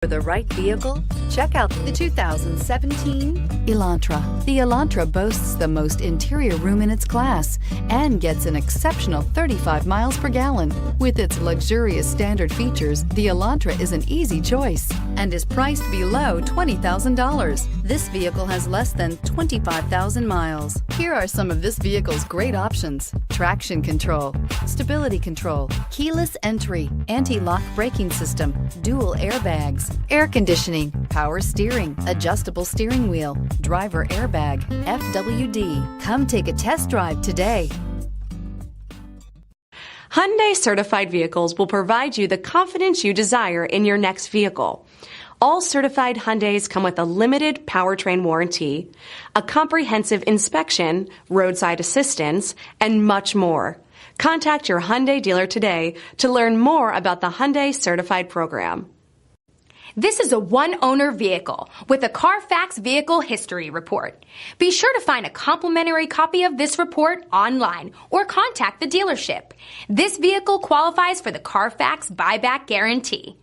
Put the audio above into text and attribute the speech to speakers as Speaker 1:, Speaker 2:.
Speaker 1: For the right vehicle, check out the 2017 Elantra. The Elantra boasts the most interior room in its class and gets an exceptional 35 miles per gallon. With its luxurious standard features, the Elantra is an easy choice and is priced below $20,000. This vehicle has less than 25,000 miles. Here are some of this vehicle's great options: traction control, stability control, keyless entry, anti-lock braking system, dual airbags, air conditioning, power steering, adjustable steering wheel, driver airbag, FWD. Come take a test drive today.
Speaker 2: Hyundai certified vehicles will provide you the confidence you desire in your next vehicle. All certified Hyundais come with a limited powertrain warranty, a comprehensive inspection, roadside assistance, and much more. Contact your Hyundai dealer today to learn more about the Hyundai Certified Program.
Speaker 3: This is a one-owner vehicle with a Carfax Vehicle History Report. Be sure to find a complimentary copy of this report online or contact the dealership. This vehicle qualifies for the Carfax Buyback Guarantee.